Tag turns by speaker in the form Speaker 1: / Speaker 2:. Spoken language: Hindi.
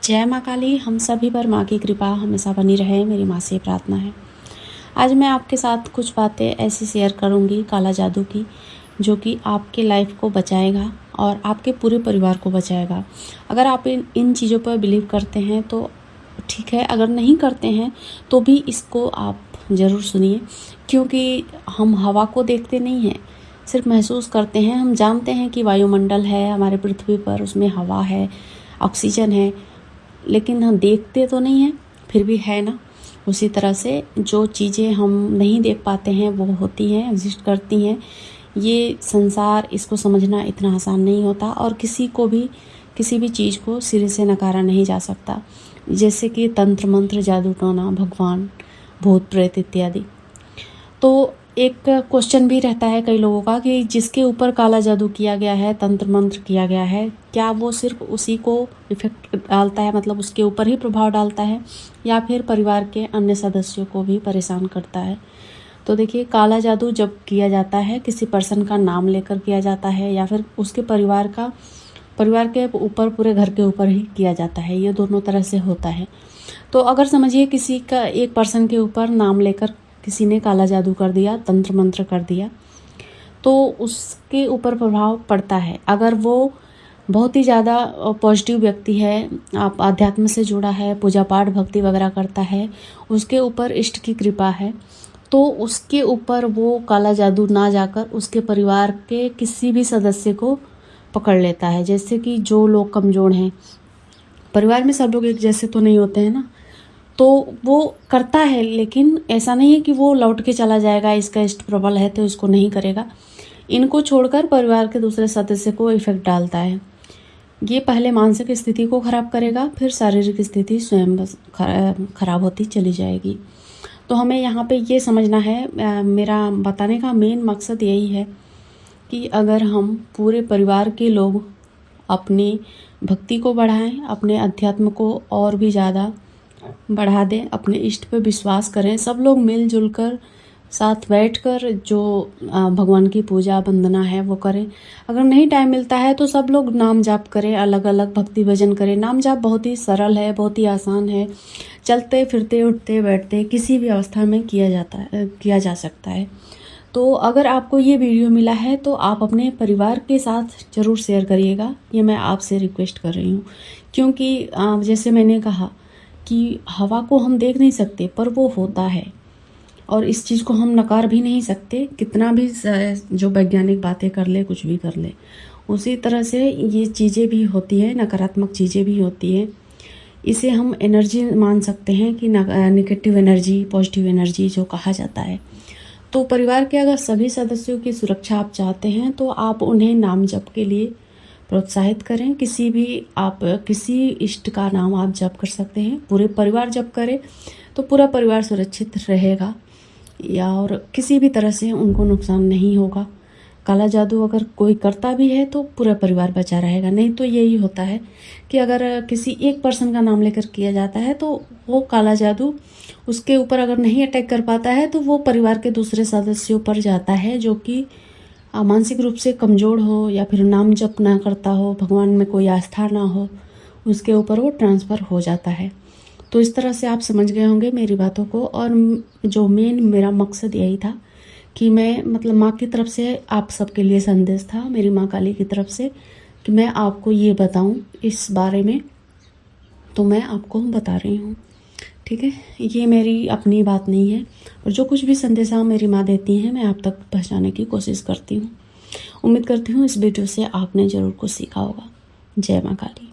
Speaker 1: जय माँ काली। हम सभी पर माँ की कृपा हमेशा बनी रहे, मेरी माँ से प्रार्थना है। आज मैं आपके साथ कुछ बातें ऐसी शेयर करूँगी काला जादू की, जो कि आपके लाइफ को बचाएगा और आपके पूरे परिवार को बचाएगा। अगर आप इन चीज़ों पर बिलीव करते हैं तो ठीक है, अगर नहीं करते हैं तो भी इसको आप ज़रूर सुनिए, क्योंकि हम हवा को देखते नहीं हैं, सिर्फ महसूस करते हैं। हम जानते हैं कि वायुमंडल है हमारे पृथ्वी पर, उसमें हवा है, ऑक्सीजन है, लेकिन हम देखते तो नहीं हैं, फिर भी है ना। उसी तरह से जो चीज़ें हम नहीं देख पाते हैं वो होती हैं, एग्जिस्ट करती हैं। ये संसार, इसको समझना इतना आसान नहीं होता और किसी भी चीज़ को सिरे से नकारा नहीं जा सकता, जैसे कि तंत्र मंत्र, जादू टोना, भगवान, भूत प्रेत इत्यादि। तो एक क्वेश्चन भी रहता है कई लोगों का कि जिसके ऊपर काला जादू किया गया है, तंत्र मंत्र किया गया है, क्या वो सिर्फ उसी को इफेक्ट डालता है, मतलब उसके ऊपर ही प्रभाव डालता है, या फिर परिवार के अन्य सदस्यों को भी परेशान करता है। तो देखिए, काला जादू जब किया जाता है, किसी पर्सन का नाम लेकर किया जाता है या फिर उसके परिवार के ऊपर, पूरे घर के ऊपर ही किया जाता है। ये दोनों तरह से होता है। तो अगर समझिए किसी का, एक पर्सन के ऊपर नाम लेकर किसी ने काला जादू कर दिया, तंत्र मंत्र कर दिया, तो उसके ऊपर प्रभाव पड़ता है। अगर वो बहुत ही ज़्यादा पॉजिटिव व्यक्ति है, आप अध्यात्म से जुड़ा है, पूजा पाठ भक्ति वगैरह करता है, उसके ऊपर इष्ट की कृपा है, तो उसके ऊपर वो काला जादू ना जाकर उसके परिवार के किसी भी सदस्य को पकड़ लेता है। जैसे कि जो लोग कमज़ोर हैं, परिवार में सब लोग एक जैसे तो नहीं होते हैं ना, तो वो करता है, लेकिन ऐसा नहीं है कि वो लौट के चला जाएगा, इसका इष्ट प्रबल है तो इसको नहीं करेगा। इनको छोड़कर परिवार के दूसरे सदस्य को इफेक्ट डालता है। ये पहले मानसिक स्थिति को खराब करेगा, फिर शारीरिक स्थिति स्वयं खराब होती चली जाएगी। तो हमें यहाँ पे ये समझना है, मेरा बताने का मेन मकसद यही है कि अगर हम पूरे परिवार के लोग अपनी भक्ति को बढ़ाएं, अपने अध्यात्म को और भी ज़्यादा बढ़ा दें, अपने इष्ट पे विश्वास करें, सब लोग मिलजुल कर साथ बैठकर जो भगवान की पूजा वंदना है वो करें। अगर नहीं टाइम मिलता है तो सब लोग नाम जाप करें, अलग अलग भक्ति भजन करें। नाम जाप बहुत ही सरल है, बहुत ही आसान है, चलते फिरते उठते बैठते किसी भी अवस्था में किया जा सकता है। तो अगर आपको ये वीडियो मिला है तो आप अपने परिवार के साथ ज़रूर शेयर करिएगा, ये मैं आपसे रिक्वेस्ट कर रही हूँ। क्योंकि जैसे मैंने कहा कि हवा को हम देख नहीं सकते, पर वो होता है और इस चीज़ को हम नकार भी नहीं सकते, कितना भी जो वैज्ञानिक बातें कर ले, कुछ भी कर ले। उसी तरह से ये चीज़ें भी होती है, नकारात्मक चीज़ें भी होती हैं। इसे हम एनर्जी मान सकते हैं कि नेगेटिव एनर्जी, पॉजिटिव एनर्जी जो कहा जाता है। तो परिवार के अगर सभी सदस्यों की सुरक्षा आप चाहते हैं तो आप उन्हें नाम जप के लिए प्रोत्साहित करें। किसी इष्ट का नाम आप जप कर सकते हैं, पूरे परिवार जप करें तो पूरा परिवार सुरक्षित रहेगा, या और किसी भी तरह से उनको नुकसान नहीं होगा। काला जादू अगर कोई करता भी है तो पूरा परिवार बचा रहेगा। नहीं तो यही होता है कि अगर किसी एक पर्सन का नाम लेकर किया जाता है तो वो काला जादू उसके ऊपर अगर नहीं अटैक कर पाता है तो वो परिवार के दूसरे सदस्यों पर जाता है, जो कि मानसिक रूप से कमज़ोर हो या फिर नाम जप ना करता हो, भगवान में कोई आस्था ना हो, उसके ऊपर वो ट्रांसफ़र हो जाता है। तो इस तरह से आप समझ गए होंगे मेरी बातों को। और जो मेरा मकसद यही था कि मैं, मतलब माँ की तरफ से आप सबके लिए संदेश था, मेरी माँ काली की तरफ से, कि मैं आपको ये बताऊं इस बारे में, तो मैं आपको बता रही हूँ। ठीक है, ये मेरी अपनी बात नहीं है, और जो कुछ भी संदेशा मेरी माँ देती हैं मैं आप तक पहुँचाने की कोशिश करती हूँ। उम्मीद करती हूँ इस वीडियो से आपने ज़रूर कुछ सीखा होगा। जय माँ काली।